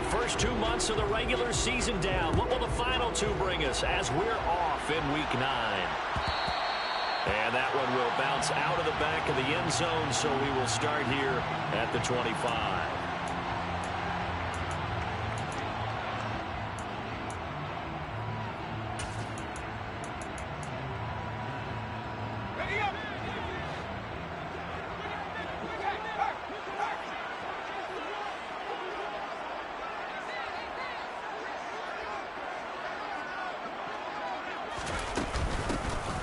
first 2 months of the regular season down. What will the final 2 bring us as we're off in Week 9? And that one will bounce out of the back of the end zone, so we will start here at the 25.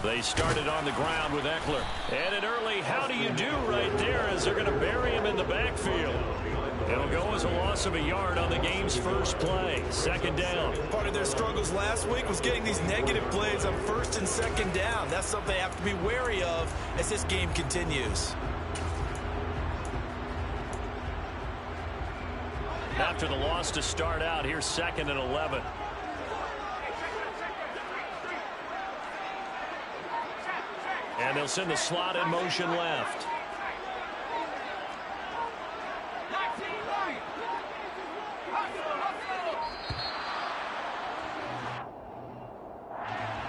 They started on the ground with Eckler. And an early how do you do right there as they're going to bury him in the backfield. It'll go as a loss of a yard on the game's first play. Second down. Part of their struggles last week was getting these negative plays on first and second down. That's something they have to be wary of as this game continues. After the loss to start out, here's 2nd and 11. And they'll send the slot in motion left.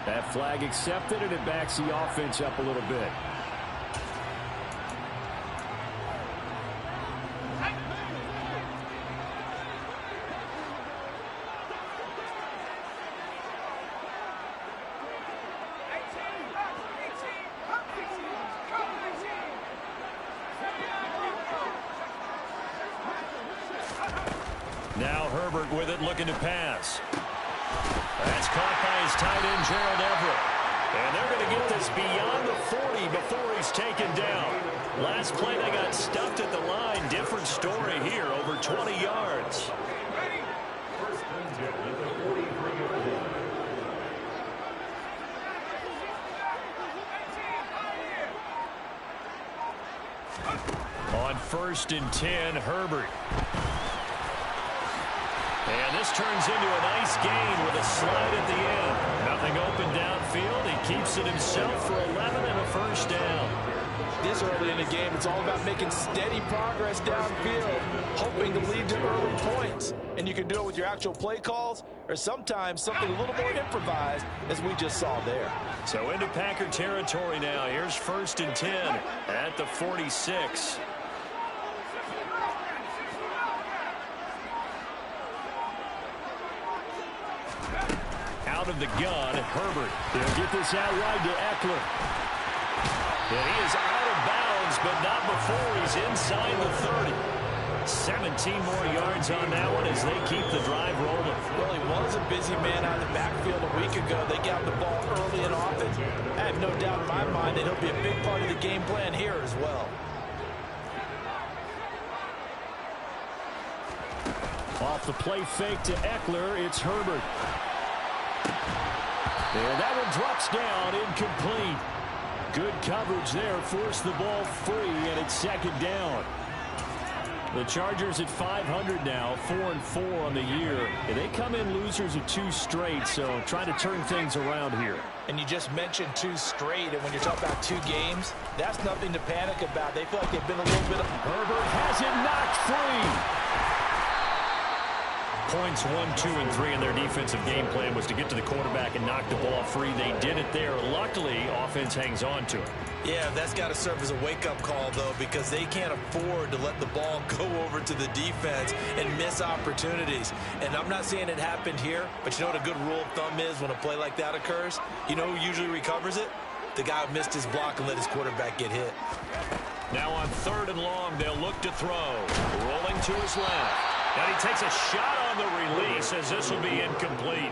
That flag accepted, and it backs the offense up a little bit. Now Herbert with it, looking to pass. That's caught by his tight end, Gerald Everett. And they're going to get this beyond the 40 before he's taken down. Last play, they got stuffed at the line. Different story here, over 20 yards. On 1st and 10, Herbert. And this turns into a nice gain with a slide at the end. Nothing open downfield. He keeps it himself for 11 and a first down. This early in the game, it's all about making steady progress downfield, hoping to lead to early points. And you can do it with your actual play calls or sometimes something a little more improvised, as we just saw there. So into Packer territory now. Here's 1st and 10 at the 46. Out of the gun, Herbert. They'll get this out wide to Eckler. And he is out of bounds, but not before he's inside the 30. 17 more yards on that one as they keep the drive rolling. Well, he was a busy man out of the backfield a week ago. They got the ball early and often. I have no doubt in my mind that he'll be a big part of the game plan here as well. Off the play fake to Eckler, it's Herbert. And that one drops down, incomplete. Good coverage there, forced the ball free, and it's 2nd down. The Chargers at 500 now, 4-4 on the year. And they come in losers of 2 straight, so trying to turn things around here. And you just mentioned 2 straight, and when you're talking about 2 games, that's nothing to panic about. They feel like they've been a little bit of... Herbert has it knocked free. Points 1, 2, and 3 in their defensive game plan was to get to the quarterback and knock the ball free. They did it there. Luckily, offense hangs on to it. Yeah, that's got to serve as a wake-up call, though, because they can't afford to let the ball go over to the defense and miss opportunities. And I'm not saying it happened here, but you know what a good rule of thumb is when a play like that occurs? You know who usually recovers it? The guy who missed his block and let his quarterback get hit. Now on 3rd and long, they'll look to throw. Rolling to his left. And he takes a shot on the release as this will be incomplete.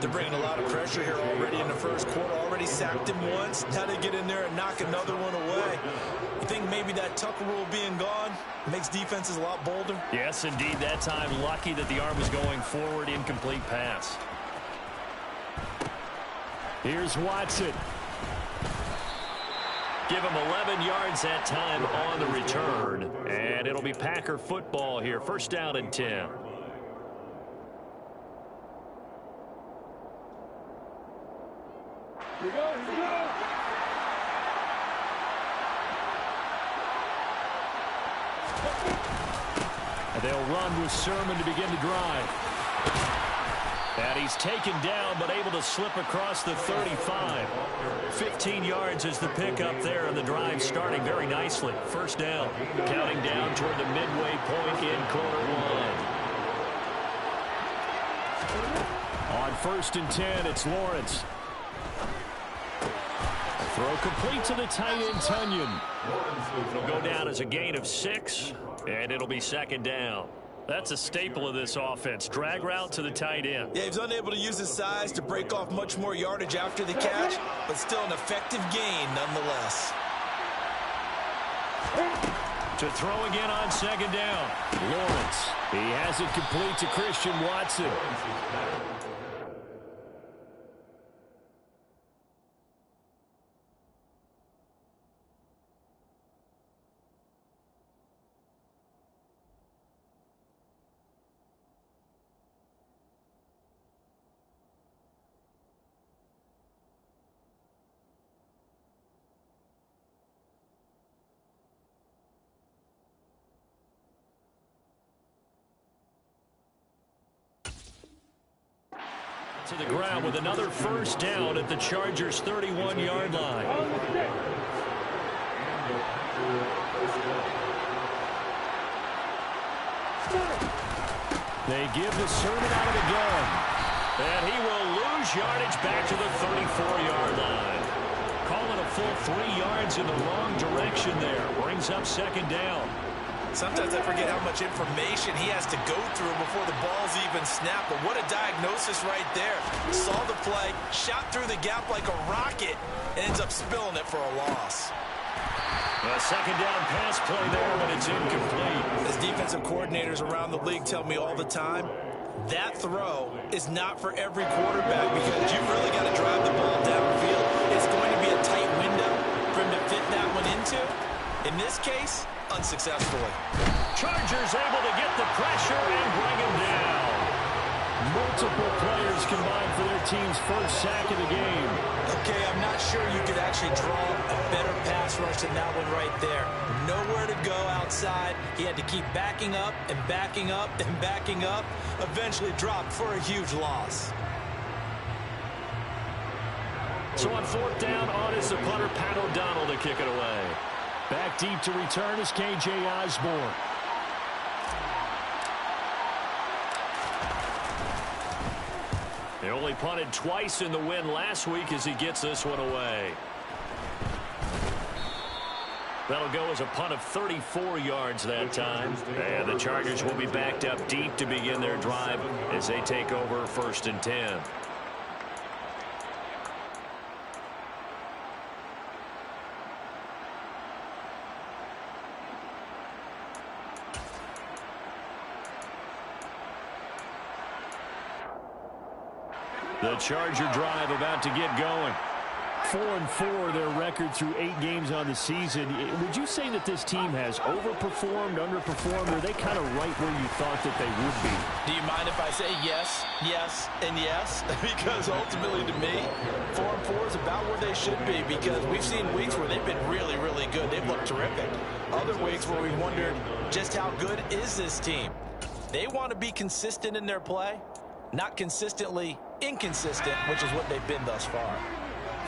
They're bringing a lot of pressure here already in the first quarter. Already sacked him once. Now they get in there and knock another one away. You think maybe that Tucker rule being gone makes defenses a lot bolder? Yes, indeed. That time, lucky that the arm was going forward. Incomplete pass. Here's Watson. Give him 11 yards that time on the return. And it'll be Packer football here. 1st down and 10. Here we go, here we go. They'll run with Sermon to begin the drive. And he's taken down, but able to slip across the 35. 15 yards is the pickup there, and the drive starting very nicely. First down, counting down toward the midway point in quarter one. On 1st and 10, it's Lawrence. Throw complete to the tight end, Tunyon. It'll go down as a gain of 6, and it'll be second down. That's a staple of this offense. Drag route to the tight end. Yeah, he was unable to use his size to break off much more yardage after the catch, but still an effective gain nonetheless. To throw again on second down. Lawrence. He has it complete to Christian Watson. To the ground with another first down at the Chargers' 31-yard line. They give the Sermon out of the gun. And he will lose yardage back to the 34-yard line. Calling a full 3 yards in the wrong direction there. Brings up second down. Sometimes I forget how much information he has to go through before the ball's even snapped. But what a diagnosis right there. Saw the play, shot through the gap like a rocket, and ends up spilling it for a loss. A second down pass play there, but it's incomplete. As defensive coordinators around the league tell me all the time, that throw is not for every quarterback because you've really got to drive the ball downfield. It's going to be a tight window for him to fit that one into. In this case, unsuccessfully. Chargers able to get the pressure and bring him down. Multiple players combined for their team's first sack of the game. Okay, I'm not sure you could actually draw a better pass rush than that one right there. Nowhere to go outside. He had to keep backing up and backing up and backing up. Eventually dropped for a huge loss. So on 4th down, on is the punter, Pat O'Donnell, to kick it away. Back deep to return is K.J. Osborne. They only punted twice in the win last week as he gets this one away. That'll go as a punt of 34 yards that time. And the Chargers will be backed up deep to begin their drive as they take over 1st and 10. The Charger drive about to get going. 4-4 their record through 8 games on the season. Would you say that this team has overperformed, underperformed, or are they kind of right where you thought that they would be? Do you mind if I say yes, yes, and yes? Because ultimately to me, 4-4 is about where they should be because we've seen weeks where they've been really, really good. They've looked terrific. Other weeks where we wondered just how good is this team. They want to be consistent in their play, not consistently inconsistent, which is what they've been thus far.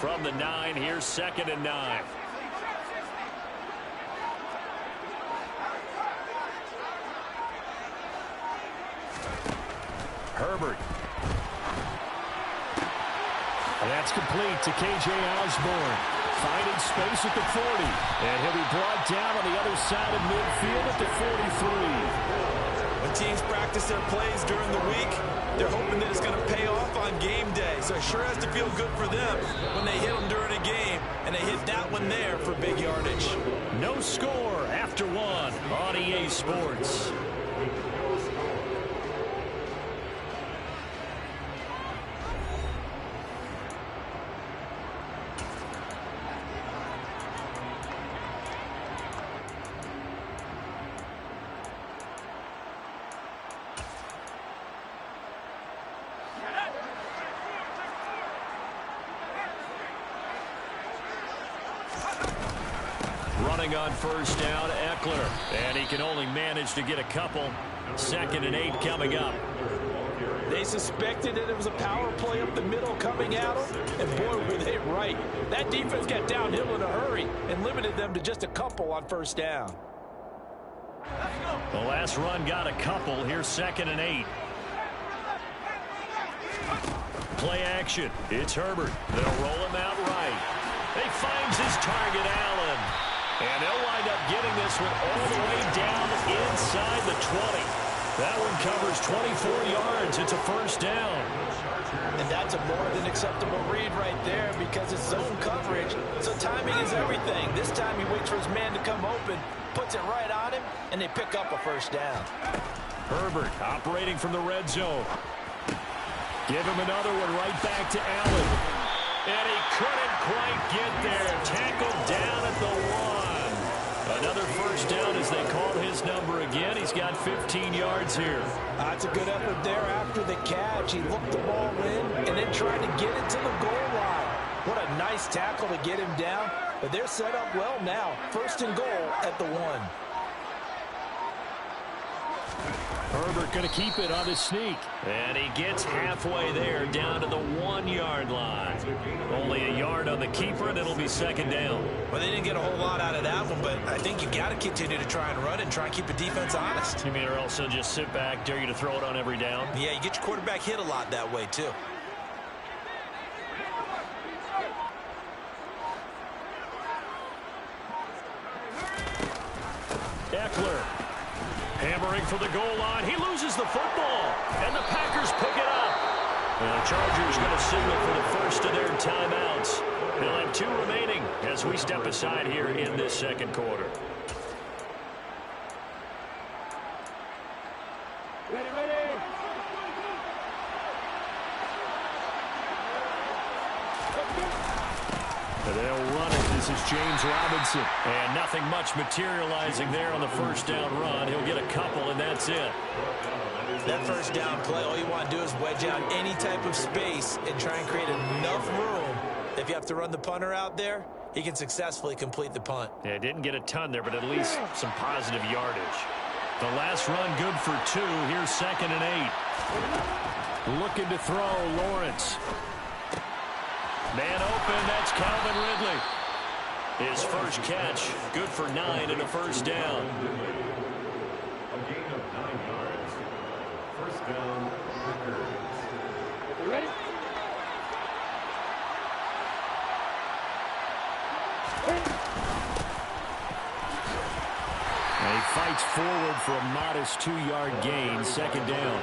From the 9, here's 2nd and 9. Herbert. And that's complete to K.J. Osborne. Finding space at the 40. And he'll be brought down on the other side of midfield at the 43. When teams practice their plays during the week, they're hoping that it's going to pay off on game day. So it sure has to feel good for them when they hit them during a game, and they hit that one there for big yardage. No score after 1 on EA Sports. throwing on first down, Eckler. And he can only manage to get a couple. 2nd and 8 coming up. They suspected that it was a power play up the middle coming at them, and boy, were they right. That defense got downhill in a hurry and limited them to just a couple on first down. The last run got a couple. Here's 2nd and 8. Play action. It's Herbert. They'll roll him out right. He finds his target, Allen. And they'll wind up getting this one all the way down inside the 20. That one covers 24 yards. It's a first down. And that's a more than acceptable read right there because it's zone coverage. So timing is everything. This time he waits for his man to come open, puts it right on him, and they pick up a first down. Herbert operating from the red zone. Give him another one right back to Allen. And he couldn't quite get there. Tackled down at the 1. Another first down as they call his number again. He's got 15 yards here. That's a good effort there after the catch. He looked the ball in and then tried to get it to the goal line. What a nice tackle to get him down. But they're set up well now. 1st and goal at the 1. Herbert going to keep it on his sneak. And he gets halfway there down to the 1-yard line. Only a yard on the keeper, and it'll be 2nd down. Well, they didn't get a whole lot out of that one, but I think you got to continue to try and run and try and keep the defense honest. You mean or else they'll just sit back, dare you to throw it on every down? Yeah, you get your quarterback hit a lot that way, too. Eckler. Hammering for the goal line. He loses the football. And the Packers pick it up. And the Chargers going to signal for the first of their timeouts. They'll have 2 remaining as we step aside here in this 2nd quarter. They'll run it. This is James Robinson. And nothing much materializing there on the first down run. He'll get a couple, and that's it. That first down play, all you want to do is wedge out any type of space and try and create enough room. If you have to run the punter out there, he can successfully complete the punt. Yeah, didn't get a ton there, but at least some positive yardage. The last run good for 2. Here's 2nd and 8. Looking to throw, Lawrence. Man open, that's Calvin Ridley. His first catch, good for 9 and a first down. A gain of 9 yards. First down, Packers. You ready? And he fights forward for a modest 2-yard gain, 2nd down.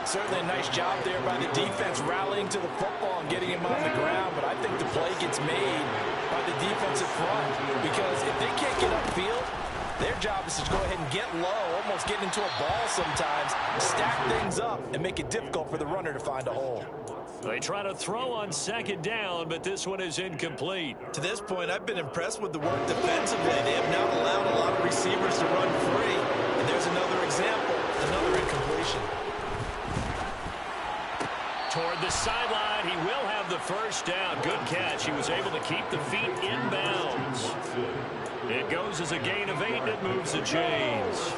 Certainly a nice job there by the defense rallying to the football and getting him on the ground, but I think the play gets made by the defensive front because if they can't get upfield, their job is to go ahead and get low, almost get into a ball sometimes, stack things up, and make it difficult for the runner to find a hole. They try to throw on 2nd down, but this one is incomplete. To this point, I've been impressed with the work defensively. They have now allowed a lot of receivers to run free, and there's another example, another incompletion. Toward the sideline, he will have the first down. Good catch. He was able to keep the feet in bounds. It goes as a gain of 8, and it moves the chains.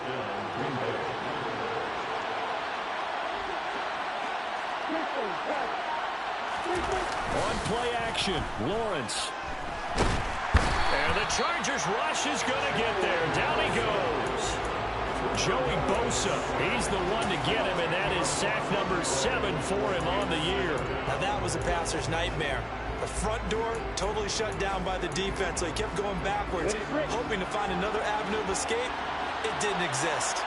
On play action, Lawrence. And the Chargers rush is going to get there. Down he goes. Joey Bosa, he's the one to get him, and that is sack number 7 for him on the year. Now that was a passer's nightmare. The front door totally shut down by the defense, so he kept going backwards, hoping to find another avenue of escape. It didn't exist.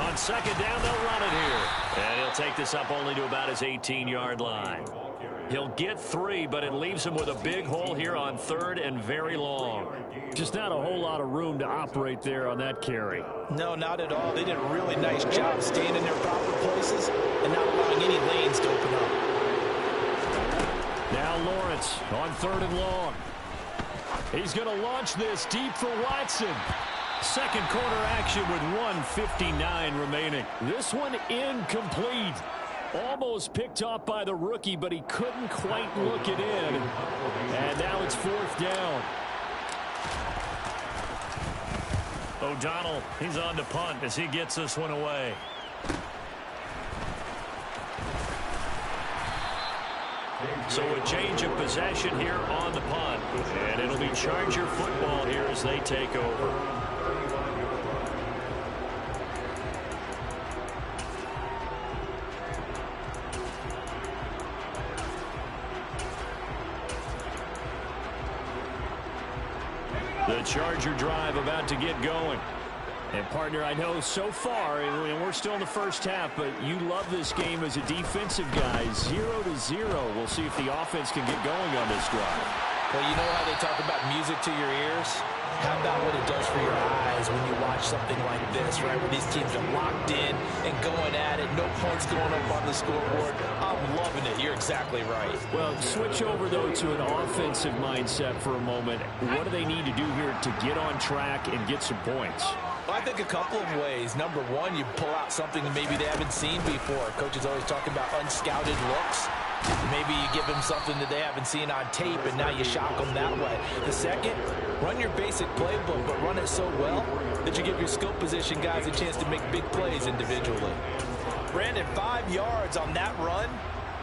On 2nd down, they'll run it here. And he'll take this up only to about his 18-yard line. He'll get 3, but it leaves him with a big hole here on 3rd and very long. Just not a whole lot of room to operate there on that carry. No, not at all. They did a really nice job staying in their proper places and not allowing any lanes to open up. Now Lawrence on 3rd and long. He's going to launch this deep for Watson. 2nd quarter action with 1:59 remaining. This one incomplete. Almost picked off by the rookie, but he couldn't quite look it in. And now it's 4th down. O'Donnell, he's on to punt as he gets this one away. So a change of possession here on the punt. And it'll be Charger football here as they take over. The Charger drive about to get going. And, partner, I know so far, and we're still in the first half, but you love this game as a defensive guy. 0-0. We'll see if the offense can get going on this drive. Well, you know how they talk about music to your ears? How about what it does for your eyes when you watch something like this, right? Where these teams are locked in and going at it. No points going up on the scoreboard. I'm loving it. You're exactly right. Well, switch over, though, to an offensive mindset for a moment. What do they need to do here to get on track and get some points? Well, I think a couple of ways. Number one, you pull out something that maybe they haven't seen before. Coach is always talking about unscouted looks. Maybe you give them something that they haven't seen on tape, and now you shock them that way. The second, run your basic playbook, but run it so well that you give your skill position guys a chance to make big plays individually. Brandon, 5 yards on that run.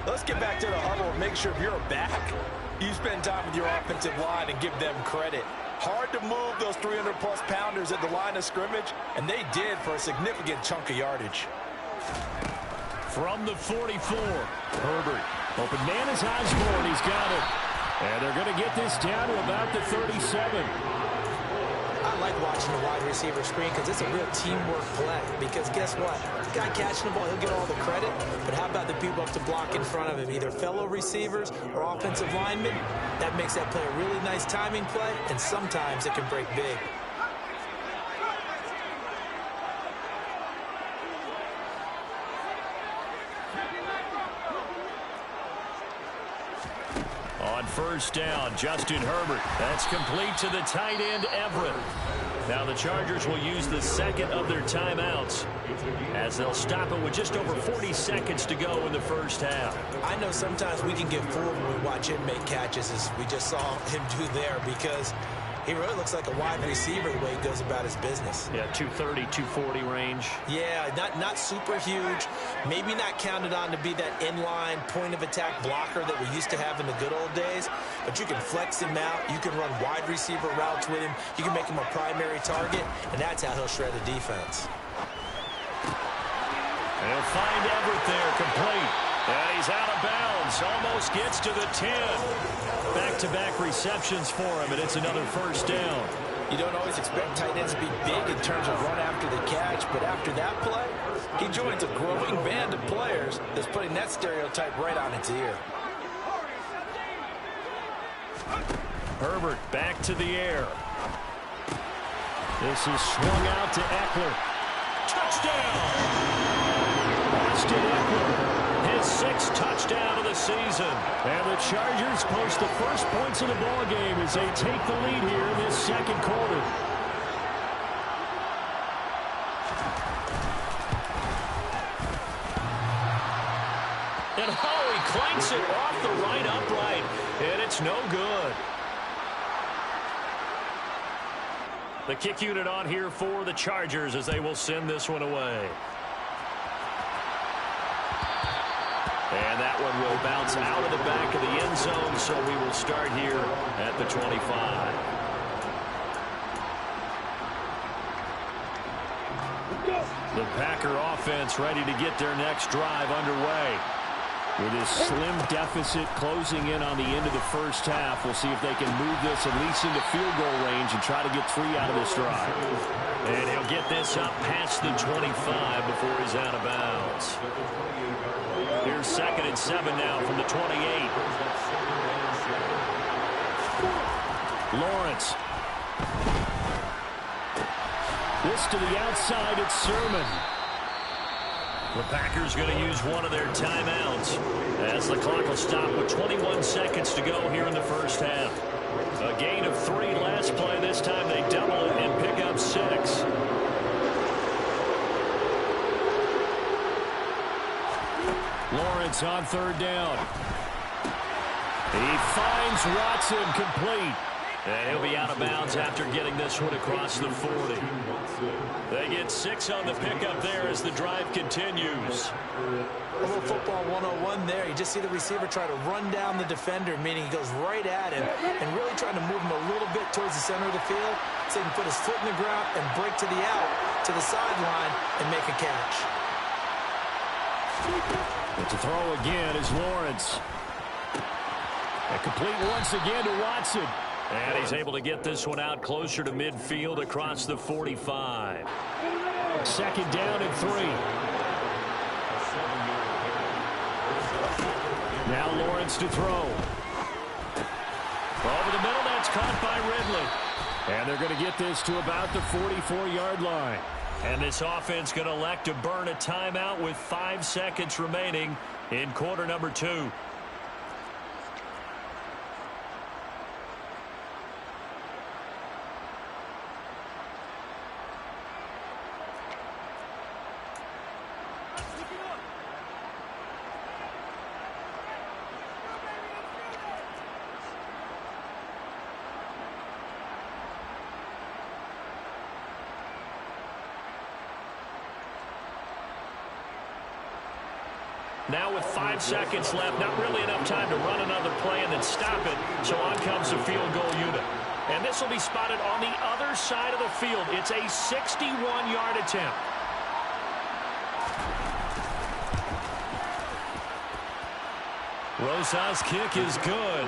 Let's get back to the huddle and make sure if you're a back, you spend time with your offensive line and give them credit. Hard to move those 300-plus pounders at the line of scrimmage, and they did for a significant chunk of yardage. From the 44, Herbert. Open man is Osborne. He's got it. And they're going to get this down to about the 37. I like watching the wide receiver screen because it's a real teamwork play. Because guess what? The guy catching the ball, he'll get all the credit. But how about the people up to block in front of him, either fellow receivers or offensive linemen? That makes that play a really nice timing play, and sometimes it can break big. On first down, Justin Herbert. That's complete to the tight end, Everett. Now the Chargers will use the second of their timeouts as they'll stop it with just over 40 seconds to go in the first half. I know sometimes we can get fooled when we watch him make catches, as we just saw him do there, because he really looks like a wide receiver the way he goes about his business. Yeah, 230, 240 range. Yeah, not super huge. Maybe not counted on to be that inline point-of-attack blocker that we used to have in the good old days. But you can flex him out. You can run wide receiver routes with him. You can make him a primary target, and that's how he'll shred the defense. They'll find Everett there, complete. And he's out of bounds. Almost gets to the 10. Back-to-back receptions for him, and it's another first down. You don't always expect tight ends to be big in terms of run after the catch, but after that play, he joins a growing band of players that's putting that stereotype right on its ear. Herbert back to the air. This is swung out to Eckler. Touchdown! Austin Eckler. His 6th touchdown of the season. And the Chargers post the first points of the ball game as they take the lead here in this second quarter. And he clanks it off the right upright, and it's no good. The kick unit on here for the Chargers as they will send this one away. And that one will bounce out of the back of the end zone, so we will start here at the 25. The Packer offense ready to get their next drive underway. With this slim deficit closing in on the end of the first half, we'll see if they can move this at least into field goal range and try to get 3 out of this drive. And he'll get this up past the 25 before he's out of bounds. Here's 2nd and 7 now from the 28. Lawrence. This to the outside, it's Sermon. The Packers going to use one of their timeouts as the clock will stop with 21 seconds to go here in the first half. A gain of 3 last play. This time they double it and pick up 6. Lawrence on third down. He finds Watson complete. And he'll be out of bounds after getting this one across the 40. They get 6 on the pickup there as the drive continues. A little football 101 there. You just see the receiver try to run down the defender, meaning he goes right at him and really trying to move him a little bit towards the center of the field so he can put his foot in the ground and break to the out, to the sideline, and make a catch. But to throw again is Lawrence. And complete once again to Watson. And he's able to get this one out closer to midfield across the 45. Second down and 3. Now Lawrence to throw. Over the middle, that's caught by Ridley. And they're going to get this to about the 44-yard line. And this offense going to elect to burn a timeout with 5 seconds remaining in quarter number 2. Now with 5 seconds left, not really enough time to run another play and then stop it. So on comes the field goal unit. And this will be spotted on the other side of the field. It's a 61-yard attempt. Rosas' kick is good.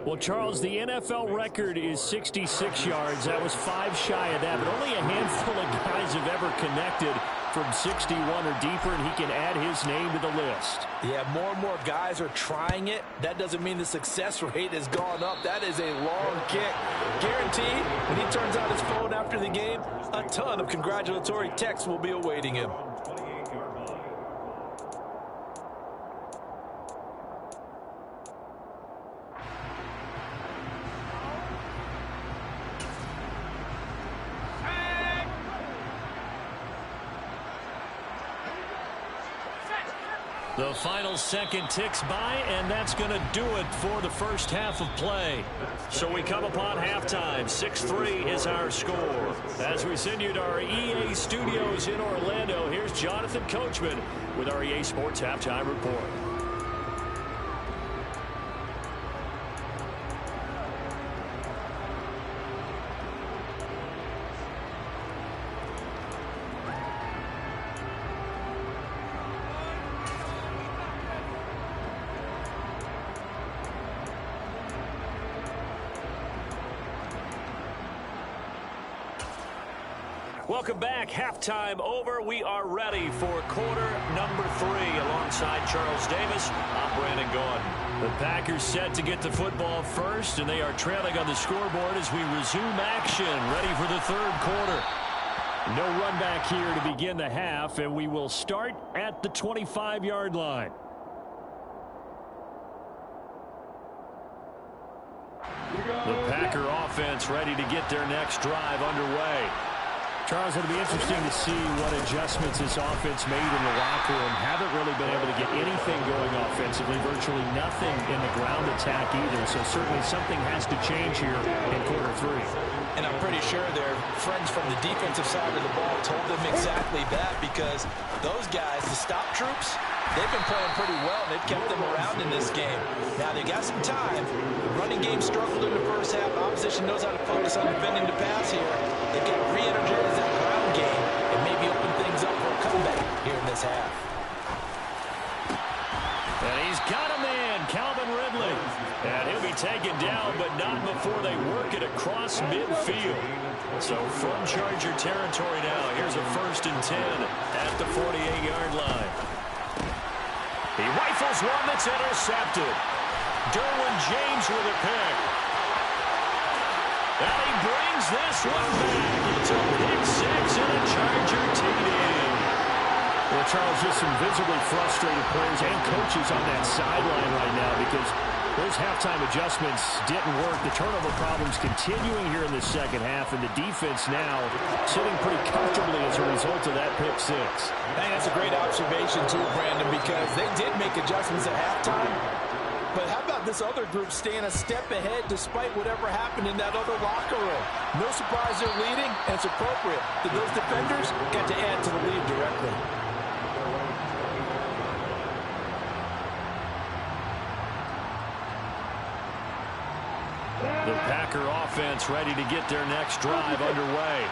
Well, Charles, the NFL record is 66 yards. That was 5 shy of that, but only a handful of guys have ever connected from 61 or deeper, and he can add his name to the list. Yeah, more and more guys are trying it. That doesn't mean the success rate has gone up. That is a long kick. Guaranteed, when he turns out his phone after the game, a ton of congratulatory texts will be awaiting him. The final second ticks by, and that's going to do it for the first half of play. So we come upon halftime. 6-3 is our score. As we send you to our EA studios in Orlando, here's Jonathan Coachman with our EA Sports Halftime Report. Welcome back. Halftime over. We are ready for quarter number 3. Alongside Charles Davis, I'm Brandon Gordon. The Packers set to get the football first, and they are trailing on the scoreboard as we resume action, ready for the third quarter. No run back here to begin the half, and we will start at the 25-yard line. The Packer offense ready to get their next drive underway. Charles, it'll be interesting to see what adjustments this offense made in the locker room. Haven't really been able to get anything going offensively, virtually nothing in the ground attack either. So certainly something has to change here in quarter 3. And I'm pretty sure their friends from the defensive side of the ball told them exactly that, because those guys, the stop troops, they've been playing pretty well. They've kept them around in this game. Now they got some time. The running game struggled in the first half. Opposition knows how to focus on defending the pass here. They've got to re-energize that ground game and maybe open things up for a comeback here in this half. And he's got a man, Calvin Ridley. And he'll be taken down, but not before they work it across midfield. So from Charger territory now, here's a 1st and 10 at the 48-yard line. He rifles one that's intercepted. Derwin James with a pick. And he brings this one back. It's a pick 6 and a Charger TD. Well, Charles, just some visibly frustrated players and coaches on that sideline right now, because Those halftime adjustments didn't work. The turnover problems continuing here in the second half, and the defense now sitting pretty comfortably as a result of that pick six. I think that's a great observation too, Brandon, because they did make adjustments at halftime. But how about this other group staying a step ahead despite whatever happened in that other locker room? No surprise they're leading, and it's appropriate that those defenders got to add to the lead directly. The Packer offense ready to get their next drive underway.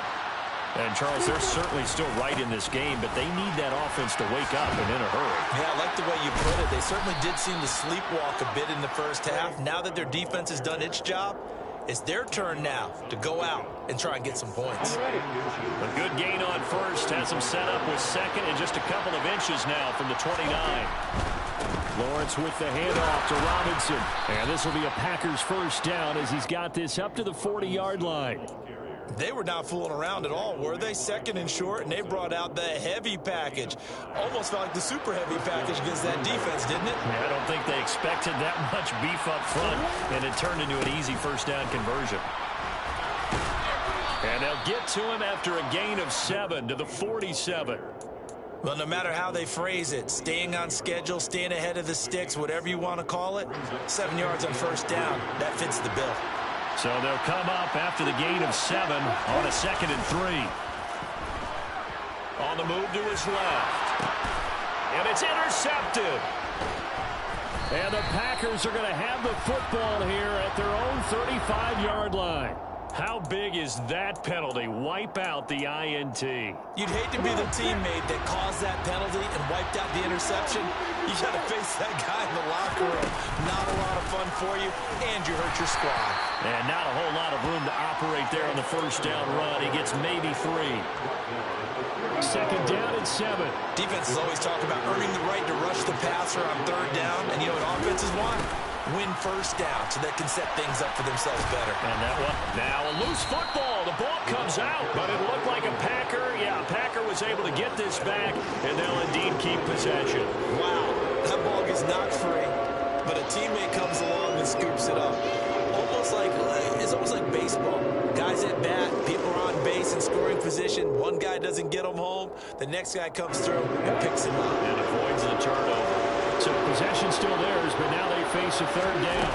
And, Charles, they're certainly still right in this game, but they need that offense to wake up and in a hurry. Yeah, I like the way you put it. They certainly did seem to sleepwalk a bit in the first half. Now that their defense has done its job, it's their turn now to go out and try and get some points. A good gain on first. Has them set up with second and just a couple of inches now from the 29. Lawrence with the handoff to Robinson. And this will be a Packers first down as he's got this up to the 40-yard line. They were not fooling around at all, were they? Second and short, and they brought out the heavy package. Almost felt like the super heavy package against that defense, didn't it? Yeah, I don't think they expected that much beef up front, and it turned into an easy first down conversion. And they'll get to him after a gain of 7 to the 47. Well, no matter how they phrase it, staying on schedule, staying ahead of the sticks, whatever you want to call it, 7 yards on first down, that fits the bill. So they'll come up after the gain of 7 on a 2nd and 3. On the move to his left. And it's intercepted. And the Packers are going to have the football here at their own 35-yard line. How big is that penalty? Wipe out the INT. You'd hate to be the teammate that caused that penalty and wiped out the interception. You got to face that guy in the locker room. Not a lot of fun for you, and you hurt your squad. And not a whole lot of room to operate there on the first down run. He gets maybe 3. Second down and 7. Defenses always talk about earning the right to rush the passer on third down, and you know what offenses want? Win first down so they can set things up for themselves better. And that one, now a loose football. The ball comes out, but it looked like a Packer. Yeah, a Packer was able to get this back, and they'll indeed keep possession. Wow, that ball gets knocked free, but a teammate comes along and scoops it up. It's almost like baseball. Guys at bat, people are on base in scoring position. One guy doesn't get them home. The next guy comes through and picks him up. And avoids the turnover. So possession still theirs, but now they face a third down.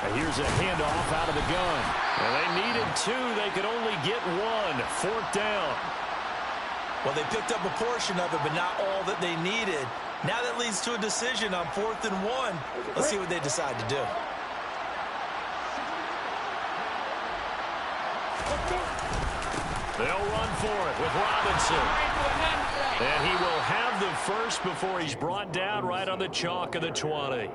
And here's a handoff out of the gun. And they needed 2. They could only get 1. 4th down. Well, they picked up a portion of it, but not all that they needed. Now that leads to a decision on 4th and 1. Let's see what they decide to do. They'll run for it with Robinson. And he will have the first before he's brought down right on the chalk of the 20.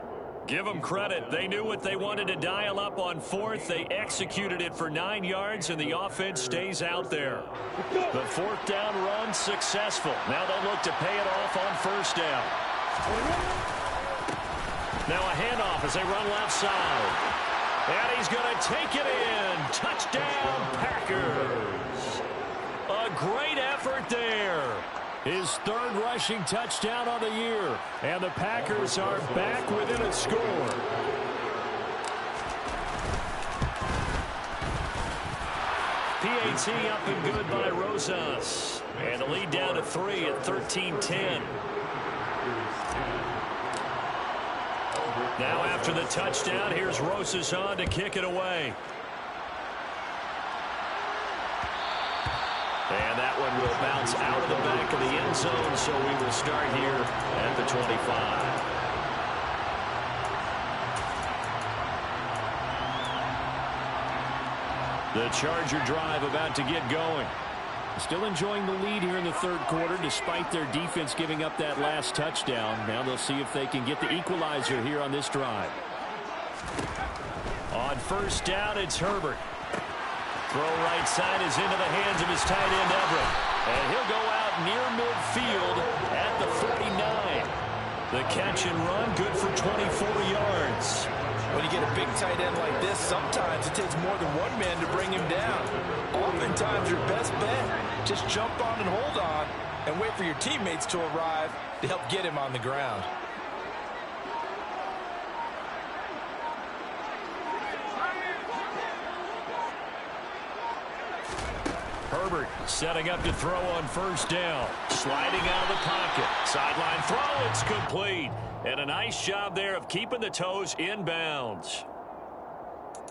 Give them credit. They knew what they wanted to dial up on 4th. They executed it for 9 yards, and the offense stays out there. The 4th down run successful. Now they'll look to pay it off on first down. Now a handoff as they run left side. And he's going to take it in. Touchdown, Packers. A great effort there. His 3rd rushing touchdown of the year. And the Packers are back within a score. PAT up and good by Rosas. And the lead down to 3 at 13-10. Now after the touchdown, here's Rosas on to kick it away. And that one will bounce out of the back of the end zone, so we will start here at the 25. The Charger drive about to get going. Still enjoying the lead here in the 3rd quarter despite their defense giving up that last touchdown. Now they'll see if they can get the equalizer here on this drive. On first down, it's Herbert. Throw right side is into the hands of his tight end, Everett. And he'll go out near midfield at the 49. The catch and run, good for 24 yards. When you get a big tight end like this, sometimes it takes more than one man to bring him down. Oftentimes, your best bet, just jump on and hold on and wait for your teammates to arrive to help get him on the ground. Herbert setting up to throw on first down. Sliding out of the pocket. Sideline throw. It's complete. And a nice job there of keeping the toes in bounds.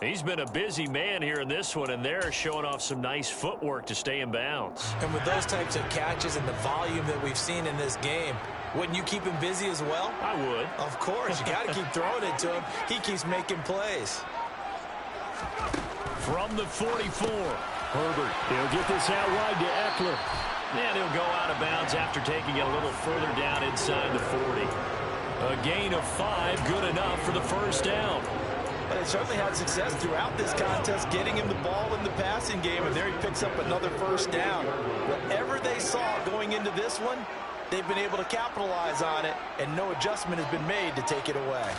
He's been a busy man here in this one, and they're showing off some nice footwork to stay in bounds. And with those types of catches and the volume that we've seen in this game, wouldn't you keep him busy as well? I would. Of course. You got to keep throwing it to him. He keeps making plays. From the 44, Herbert. He'll get this out wide to Eckler. And he'll go out of bounds after taking it a little further down inside the 40. A gain of 5, good enough for the first down. But they certainly had success throughout this contest getting him the ball in the passing game, and there he picks up another first down. Whatever they saw going into this one, they've been able to capitalize on it, and no adjustment has been made to take it away.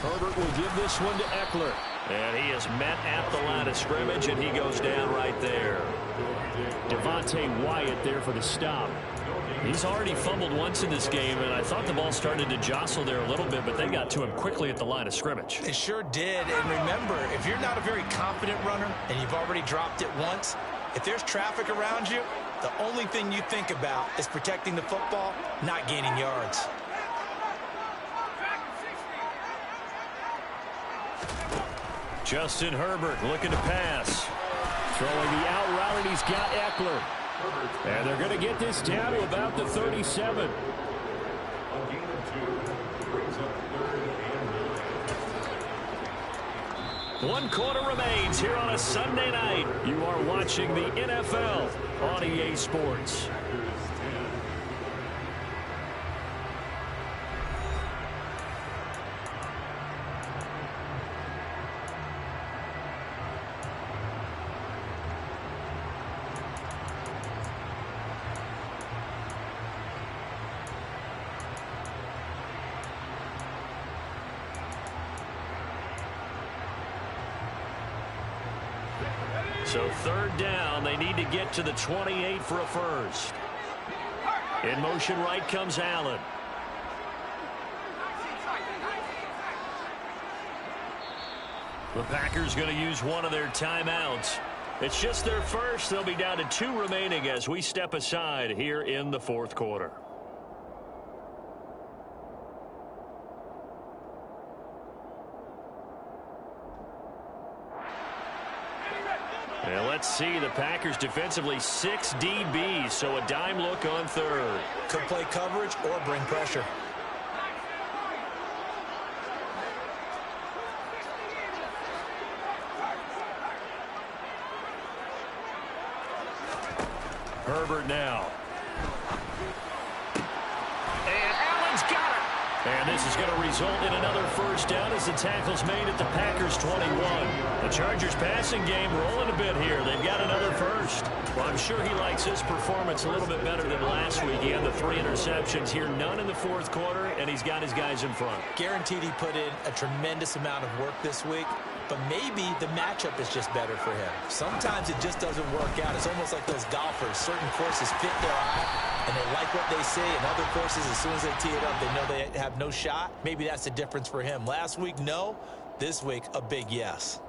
Herbert will give this one to Eckler. And he is met at the line of scrimmage, and he goes down right there. Devontae Wyatt there for the stop. He's already fumbled once in this game, and I thought the ball started to jostle there a little bit, but they got to him quickly at the line of scrimmage. They sure did. And remember, if you're not a very confident runner and you've already dropped it once, if there's traffic around you, the only thing you think about is protecting the football, not gaining yards. Justin Herbert looking to pass. Throwing the out route, and he's got Eckler. And they're going to get this down to about the 37. One quarter remains here on a Sunday night. You are watching the NFL on EA Sports. So third down, they need to get to the 28 for a first. In motion right comes Allen. The Packers going to use one of their timeouts. It's just their first. They'll be down to 2 remaining as we step aside here in the fourth quarter. And let's see, the Packers defensively 6 DBs, so a dime look on third. Could play coverage or bring pressure. Herbert now. And Allen's got it. And this is going to result in another first down as the tackle's made at the Packers 21. The Chargers passing game rolling a bit here. They've got another first. Well, I'm sure he likes his performance a little bit better than last week. He had the 3 interceptions here, none in the fourth quarter, and he's got his guys in front. Guaranteed he put in a tremendous amount of work this week, but maybe the matchup is just better for him. Sometimes it just doesn't work out. It's almost like those golfers. Certain courses fit their eye, and they like what they see, and other courses, as soon as they tee it up, they know they have no shot. Maybe that's the difference for him. Last week, no. This week, a big yes.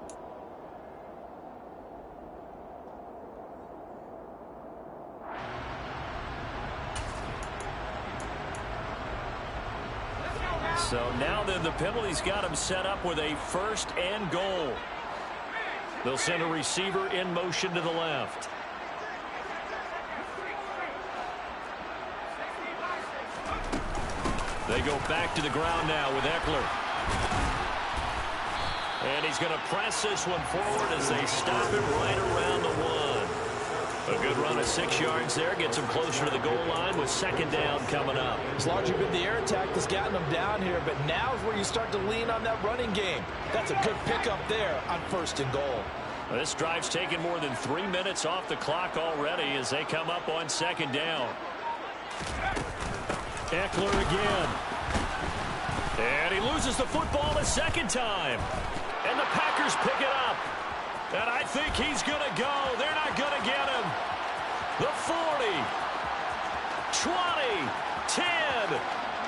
So now then the penalty's got him set up with a first and goal. They'll send a receiver in motion to the left. They go back to the ground now with Eckler. And he's going to press this one forward as they stop him right around the 1. A good run of 6 yards there. Gets him closer to the goal line with second down coming up. It's largely been the air attack that's gotten them down here, but now is where you start to lean on that running game. That's a good pickup there on first and goal. Well, this drive's taken more than 3 minutes off the clock already as they come up on second down. Eckler again. And he loses the football a second time. And the Packers pick it up. And I think he's going to go. They're not going to get him. The 40, 20, 10.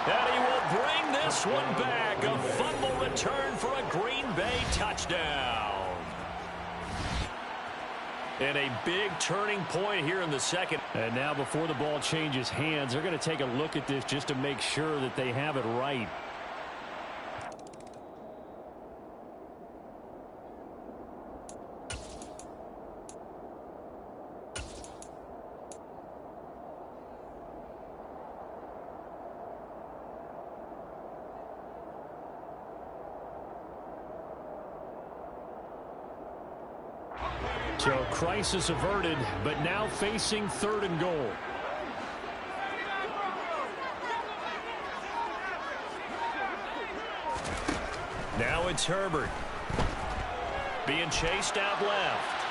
And he will bring this one back. A fumble return for a Green Bay touchdown. And a big turning point here in the second. And now before the ball changes hands, they're going to take a look at this just to make sure that they have it right. So crisis averted, but now facing 3rd and goal. Now it's Herbert. Being chased out left.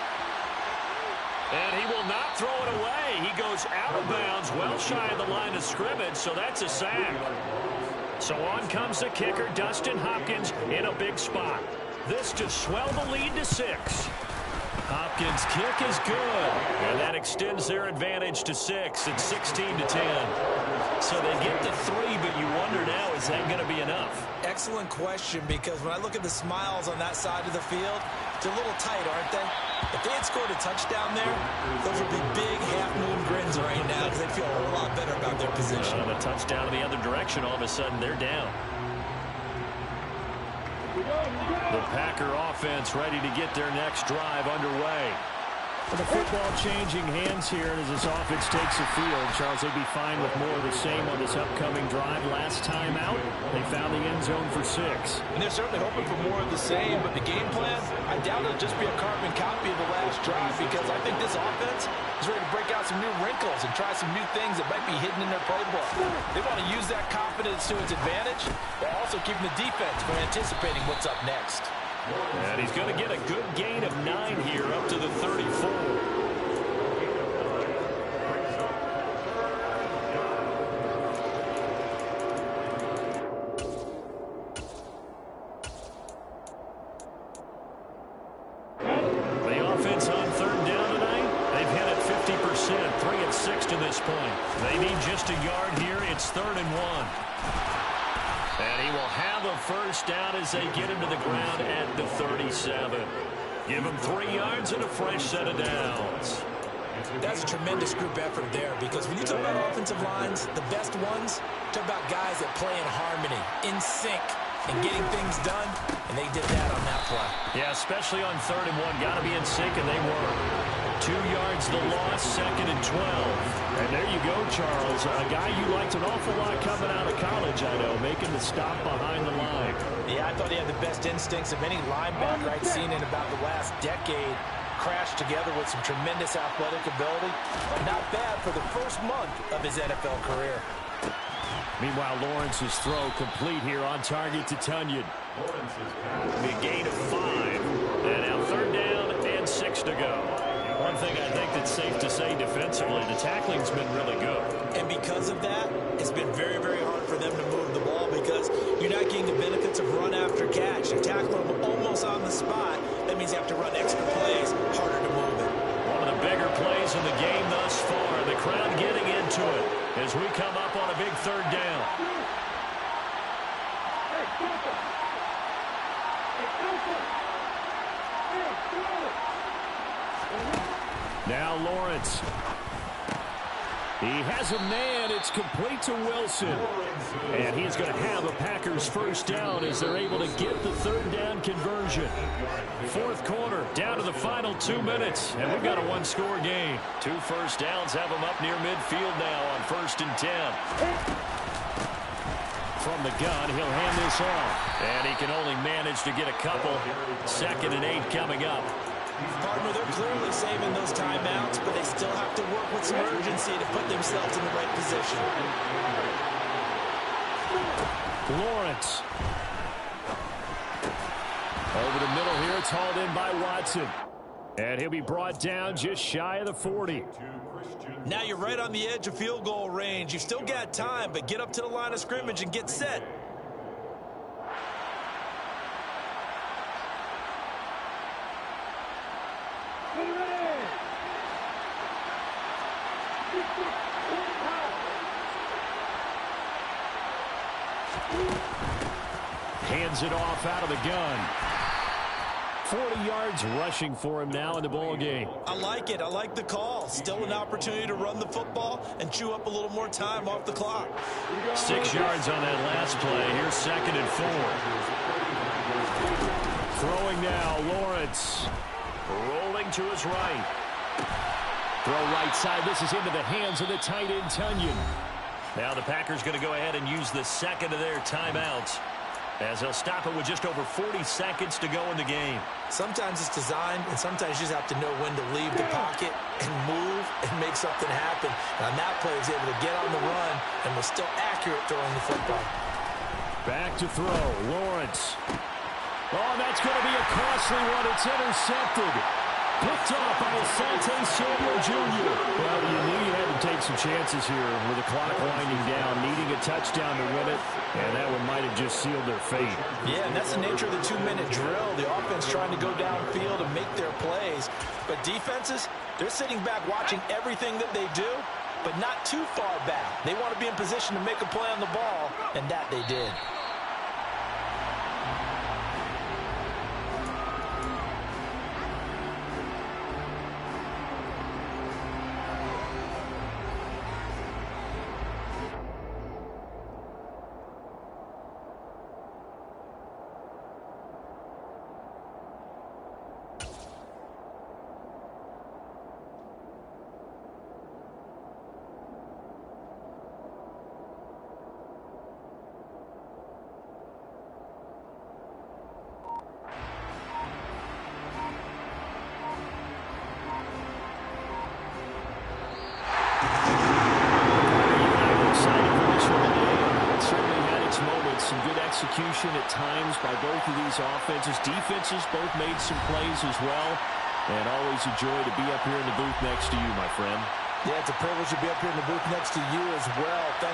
And he will not throw it away. He goes out of bounds, well shy of the line of scrimmage, so that's a sack. So on comes the kicker, Dustin Hopkins, in a big spot. This to swell the lead to 6. Hopkins' kick is good, and that extends their advantage to 6. It's 16-10. So they get to 3, but you wonder now, is that going to be enough? Excellent question, because when I look at the smiles on that side of the field, they're a little tight, aren't they? If they had scored a touchdown there, those would be big half-moon grins right now because they feel a whole lot better about their position. A touchdown in the other direction, all of a sudden they're down. The Packer offense ready to get their next drive underway. The football changing hands here, and as this offense takes the field, Charles, they'd be fine with more of the same on this upcoming drive. Last time out, they found the end zone for 6. And they're certainly hoping for more of the same, but the game plan, I doubt it'll just be a carbon copy of the last drive, because I think this offense is ready to break out some new wrinkles and try some new things that might be hidden in their playbook. They want to use that confidence to its advantage, while also keeping the defense from anticipating what's up next. And he's going to get a good gain of 9 here up to the 34. The offense on 3rd down tonight, they've hit it 50%, 3 of 6 to this point. They need just a yard here. It's 3rd and 1. And he will have a first down as they get into the ground at the 37. Give him 3 yards and a fresh set of downs. That's a tremendous group effort there, because when you talk about offensive lines, the best ones, talk about guys that play in harmony, in sync, and getting things done, and they did that on that play. Yeah, especially on 3rd and 1. Got to be in sync, and they were. 2 yards the loss, 2nd and 12. And there you go, Charles. A guy you liked an awful lot coming out of college, I know, making the stop behind the line. Yeah, I thought he had the best instincts of any linebacker I'd seen in about the last decade. Crashed together with some tremendous athletic ability. Not bad for the first month of his NFL career. Meanwhile, Lawrence's throw complete here on target to Tunyon. A gain of 5. And now 3rd down and 6 to go. One thing I think that's safe to say defensively, the tackling's been really good. And because of that, it's been very, very hard for them to move the ball, because you're not getting the benefits of run after catch. You tackle them almost on the spot. That means you have to run extra plays, harder to move it. One of the bigger plays in the game thus far. The crowd getting into it as we come up on a big 3rd down. Now Lawrence. He has a man. It's complete to Wilson. And he's going to have a Packers first down as they're able to get the 3rd down conversion. 4th quarter, down to the final 2 minutes. And we've got a 1-score game. 2 first downs have them up near midfield now on 1st and 10. From the gun, he'll hand this off. And he can only manage to get a couple. 2nd and 8 coming up. Partner, they're clearly saving those timeouts, but they still have to work with some urgency to put themselves in the right position. Lawrence. Over the middle here, it's hauled in by Watson. And he'll be brought down just shy of the 40. Now you're right on the edge of field goal range. You've still got time, but get up to the line of scrimmage and get set. Hands it off out of the gun. 40 yards rushing for him now in the ball game. I like it. I like the call. Still an opportunity to run the football and chew up a little more time off the clock. 6 yards on that last play. Here's 2nd and 4. Throwing now, Lawrence. Rolling to his right. Throw right side. This is into the hands of the tight end, Tunyon. Now the Packers going to go ahead and use the second of their timeouts, as they'll stop it with just over 40 seconds to go in the game. Sometimes it's designed, and sometimes you just have to know when to leave the pocket and move and make something happen. And on that play, he was able to get on the run and was still accurate throwing the football. Back to throw. Lawrence. Oh, that's going to be a costly one. It's intercepted. Picked off by Asante Samuel Jr. Well, you had to take some chances here with the clock winding down, needing a touchdown to win it, and that one might have just sealed their fate. Yeah, and that's the nature of the 2-minute drill. The offense trying to go downfield and make their plays. But defenses, they're sitting back watching everything that they do, but not too far back. They want to be in position to make a play on the ball, and that they did. Some good execution at times by both of these offenses. Defenses both made some plays as well. And always a joy to be up here in the booth next to you, my friend. Yeah, it's a privilege to be up here in the booth next to you as well.